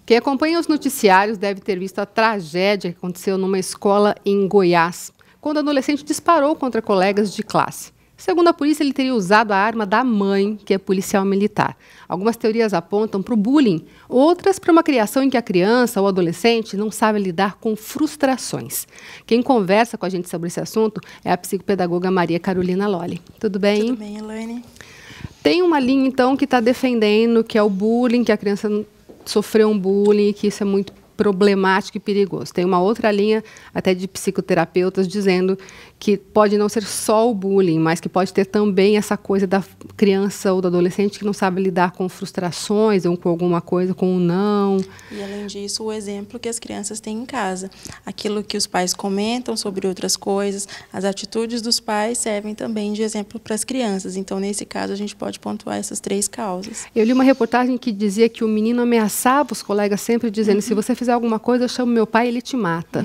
Quem acompanha os noticiários deve ter visto a tragédia que aconteceu numa escola em Goiás, quando o adolescente disparou contra colegas de classe. Segundo a polícia, ele teria usado a arma da mãe, que é policial militar. Algumas teorias apontam para o bullying, outras para uma criação em que a criança ou adolescente não sabe lidar com frustrações. Quem conversa com a gente sobre esse assunto é a psicopedagoga Maria Carolina Lolli. Tudo bem? Tudo bem, Elaine. Tem uma linha, então, que está defendendo que é o bullying, que a criança sofreu um bullying, que isso é muito problemático e perigoso. Tem uma outra linha, até de psicoterapeutas, dizendo que pode não ser só o bullying, mas que pode ter também essa coisa da criança ou do adolescente que não sabe lidar com frustrações ou com alguma coisa, com um não. E, além disso, o exemplo que as crianças têm em casa. Aquilo que os pais comentam sobre outras coisas, as atitudes dos pais servem também de exemplo para as crianças. Então, nesse caso, a gente pode pontuar essas 3 causas. Eu li uma reportagem que dizia que o menino ameaçava os colegas sempre dizendo, se você fizer alguma coisa, eu chamo meu pai e ele te mata.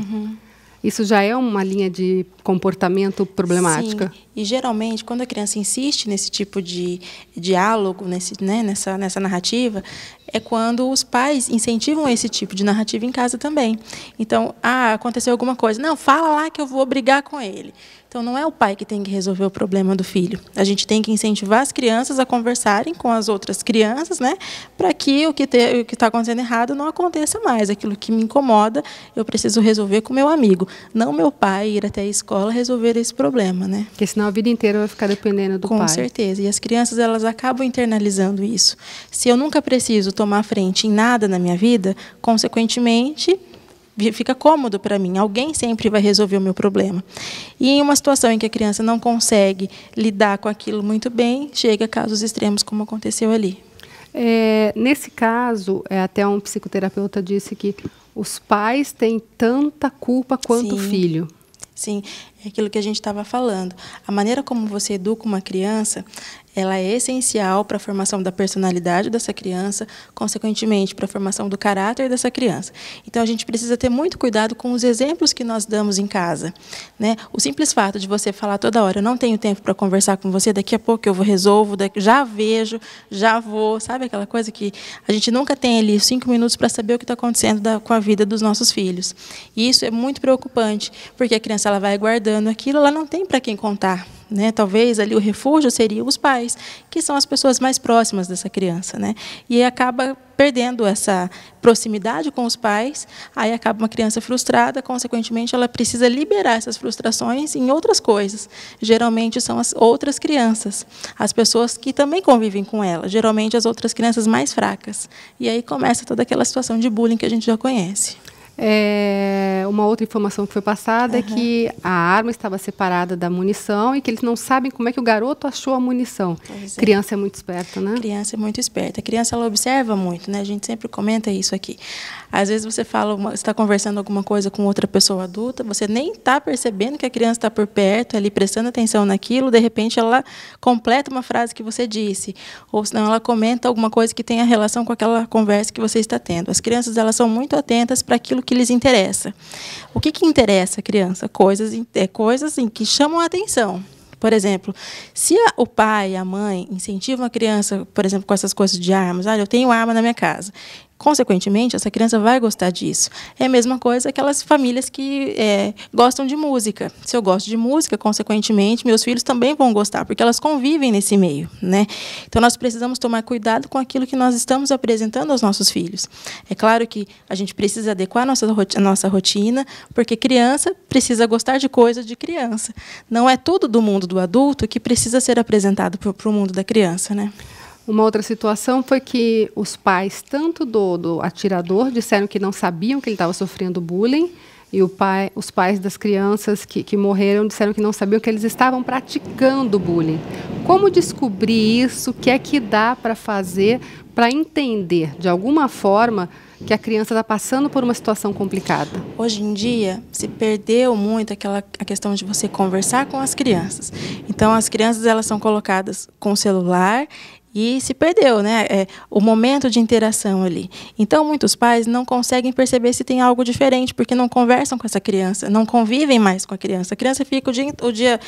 Isso já é uma linha de comportamento problemática? Sim, e geralmente, quando a criança insiste nesse tipo de diálogo, nessa narrativa, é quando os pais incentivam esse tipo de narrativa em casa também. Então, aconteceu alguma coisa. Não, fala lá que eu vou brigar com ele. Então, não é o pai que tem que resolver o problema do filho. A gente tem que incentivar as crianças a conversarem com as outras crianças, né, para que o que está acontecendo errado não aconteça mais. Aquilo que me incomoda, eu preciso resolver com meu amigo. Não meu pai ir até a escola resolver esse problema, né? Porque senão a vida inteira vai ficar dependendo do pai. Com certeza. E as crianças, elas acabam internalizando isso. Se eu nunca preciso tomar frente em nada na minha vida, consequentemente, fica cômodo para mim. Alguém sempre vai resolver o meu problema. E em uma situação em que a criança não consegue lidar com aquilo muito bem, chega a casos extremos como aconteceu ali. Nesse caso, até um psicoterapeuta disse que os pais têm tanta culpa quanto o filho. Sim, é aquilo que a gente estava falando. A maneira como você educa uma criança, ela é essencial para a formação da personalidade dessa criança, consequentemente, para a formação do caráter dessa criança. Então, a gente precisa ter muito cuidado com os exemplos que nós damos em casa, né? O simples fato de você falar toda hora, eu não tenho tempo para conversar com você, daqui a pouco eu resolvo, já vejo, já vou, sabe aquela coisa que a gente nunca tem ali 5 minutos para saber o que está acontecendo com a vida dos nossos filhos. E isso é muito preocupante, porque a criança ela vai guardando aquilo, ela não tem para quem contar. Né? Talvez ali o refúgio seriam os pais, que são as pessoas mais próximas dessa criança, né? E acaba perdendo essa proximidade com os pais, aí acaba uma criança frustrada, consequentemente ela precisa liberar essas frustrações em outras coisas. Geralmente são as outras crianças, as pessoas que também convivem com ela, geralmente as outras crianças mais fracas. E aí começa toda aquela situação de bullying que a gente já conhece. Uma outra informação que foi passada é que a arma estava separada da munição e que eles não sabem como é que o garoto achou a munição. Criança é muito esperta, né? Criança é muito esperta. A criança ela observa muito, né? A gente sempre comenta isso aqui. Às vezes você está conversando alguma coisa com outra pessoa adulta, você nem está percebendo que a criança está por perto, ali prestando atenção naquilo, de repente ela completa uma frase que você disse, ou senão ela comenta alguma coisa que tenha relação com aquela conversa que você está tendo. As crianças elas são muito atentas para aquilo que lhes interessa. O que interessa a criança? Coisas em que chamam a atenção. Por exemplo, se o pai e a mãe incentivam a criança, por exemplo, com essas coisas de armas, olha, eu tenho arma na minha casa. Consequentemente, essa criança vai gostar disso. É a mesma coisa aquelas famílias que gostam de música. Se eu gosto de música, consequentemente, meus filhos também vão gostar, porque elas convivem nesse meio, né? Então, nós precisamos tomar cuidado com aquilo que nós estamos apresentando aos nossos filhos. É claro que a gente precisa adequar a nossa rotina, porque criança precisa gostar de coisas de criança. Não é tudo do mundo do adulto que precisa ser apresentado para o mundo da criança, né? Uma outra situação foi que os pais, tanto do atirador, disseram que não sabiam que ele estava sofrendo bullying, e os pais das crianças que morreram disseram que não sabiam que eles estavam praticando bullying. Como descobrir isso? O que é que dá para fazer para entender, de alguma forma, que a criança está passando por uma situação complicada? Hoje em dia, se perdeu muito a questão de você conversar com as crianças. Então, as crianças elas são colocadas com o celular e se perdeu, né? O momento de interação ali. Então, muitos pais não conseguem perceber se tem algo diferente, porque não conversam com essa criança, não convivem mais com a criança. A criança fica o dia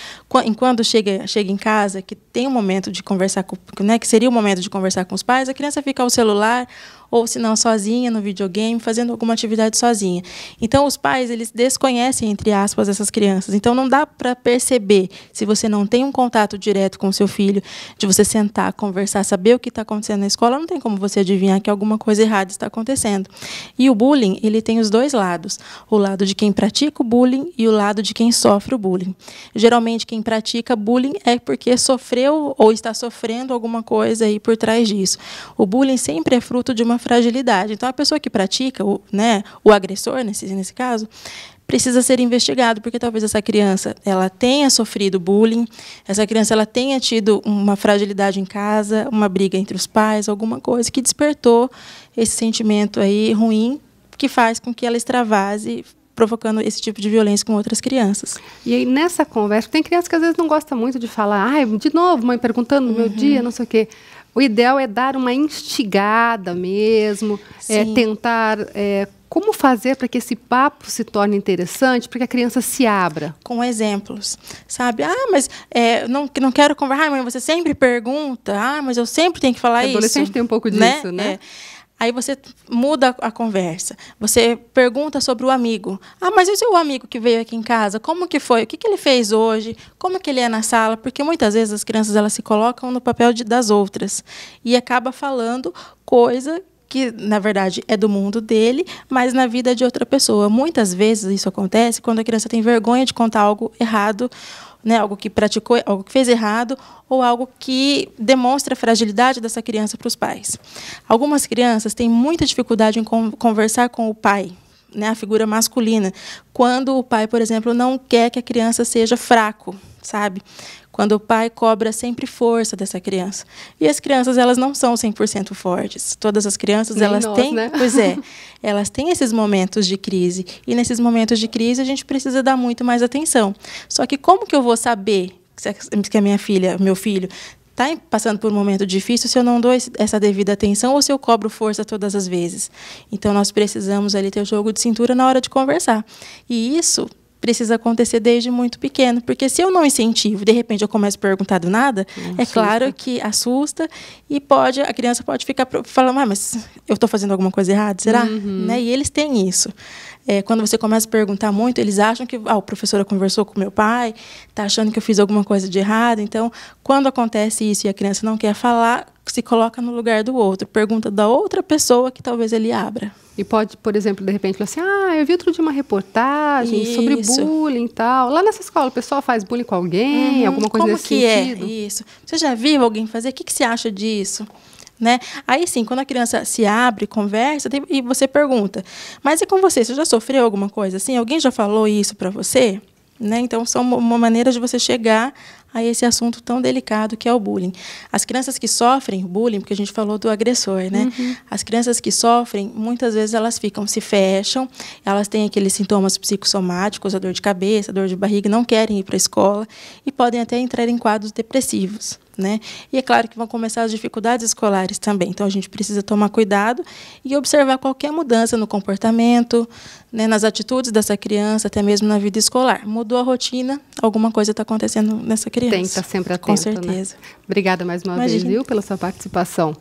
enquanto chega em casa, que tem um momento de conversar, né, que seria o momento de conversar com os pais, a criança fica ao celular ou se não sozinha no videogame, fazendo alguma atividade sozinha. Então, os pais, eles desconhecem, entre aspas, essas crianças. Então, não dá para perceber, se você não tem um contato direto com o seu filho, de você sentar, conversar, saber o que está acontecendo na escola, não tem como você adivinhar que alguma coisa errada está acontecendo. E o bullying, ele tem os dois lados. O lado de quem pratica o bullying e o lado de quem sofre o bullying. Geralmente, quem pratica bullying é porque sofreu ou está sofrendo alguma coisa aí por trás disso. O bullying sempre é fruto de uma fragilidade. Então, a pessoa que pratica, o agressor, nesse caso, precisa ser investigado, porque talvez essa criança ela tenha sofrido bullying, essa criança ela tenha tido uma fragilidade em casa, uma briga entre os pais, alguma coisa que despertou esse sentimento aí ruim, que faz com que ela extravase, provocando esse tipo de violência com outras crianças. E aí, nessa conversa, tem criança que às vezes não gosta muito de falar, ai, de novo, mãe perguntando no meu dia, não sei o quê. O ideal é dar uma instigada mesmo, tentar... como fazer para que esse papo se torne interessante, para que a criança se abra? Com exemplos, sabe? Mas não quero conversar. Mãe, você sempre pergunta. Mas eu sempre tenho que falar isso. O adolescente tem um pouco disso, né? Aí você muda a conversa. Você pergunta sobre o amigo. Mas e o seu amigo que veio aqui em casa? Como que foi? O que ele fez hoje? Como que ele é na sala? Porque muitas vezes as crianças elas se colocam no papel das outras e acaba falando coisa que, na verdade, é do mundo dele, mas na vida de outra pessoa. Muitas vezes isso acontece quando a criança tem vergonha de contar algo errado, né, algo que praticou, algo que fez errado, ou algo que demonstra a fragilidade dessa criança para os pais. Algumas crianças têm muita dificuldade em conversar com o pai, né, a figura masculina, quando o pai, por exemplo, não quer que a criança seja fraco, sabe? Quando o pai cobra sempre força dessa criança. E as crianças, elas não são 100% fortes. Todas as crianças, elas têm, né? Pois é, elas têm esses momentos de crise. E nesses momentos de crise, a gente precisa dar muito mais atenção. Só que como que eu vou saber que a minha filha, meu filho, está passando por um momento difícil se eu não dou essa devida atenção ou se eu cobro força todas as vezes? Então, nós precisamos ali ter o jogo de cintura na hora de conversar. E isso precisa acontecer desde muito pequeno, porque se eu não incentivo, de repente eu começo a perguntar do nada, claro que assusta e a criança pode ficar falando, mas eu estou fazendo alguma coisa errada, será? Né? E eles têm isso. Quando você começa a perguntar muito, eles acham que a professora conversou com meu pai, está achando que eu fiz alguma coisa de errado. Então, quando acontece isso e a criança não quer falar, se coloca no lugar do outro, pergunta da outra pessoa que talvez ele abra. E pode, por exemplo, de repente, falar assim, eu vi outro dia uma reportagem sobre bullying e tal. Lá nessa escola, o pessoal faz bullying com alguém, alguma coisa nesse sentido? Como que é isso? Você já viu alguém fazer? O que você acha disso? Né? Aí, sim, quando a criança se abre, conversa, e você pergunta, mas e com você? Você já sofreu alguma coisa assim? Alguém já falou isso para você? Né? Então, são uma maneira de você chegar a esse assunto tão delicado que é o bullying. As crianças que sofrem bullying, porque a gente falou do agressor, né? As crianças que sofrem, muitas vezes elas se fecham, elas têm aqueles sintomas psicossomáticos, a dor de cabeça, a dor de barriga, não querem ir para a escola e podem até entrar em quadros depressivos. Né? E é claro que vão começar as dificuldades escolares também. Então, a gente precisa tomar cuidado e observar qualquer mudança no comportamento, né, nas atitudes dessa criança, até mesmo na vida escolar. Mudou a rotina, alguma coisa está acontecendo nessa criança. Tem que estar sempre atenta. Com certeza. Né? Obrigada mais uma vez, viu, pela sua participação.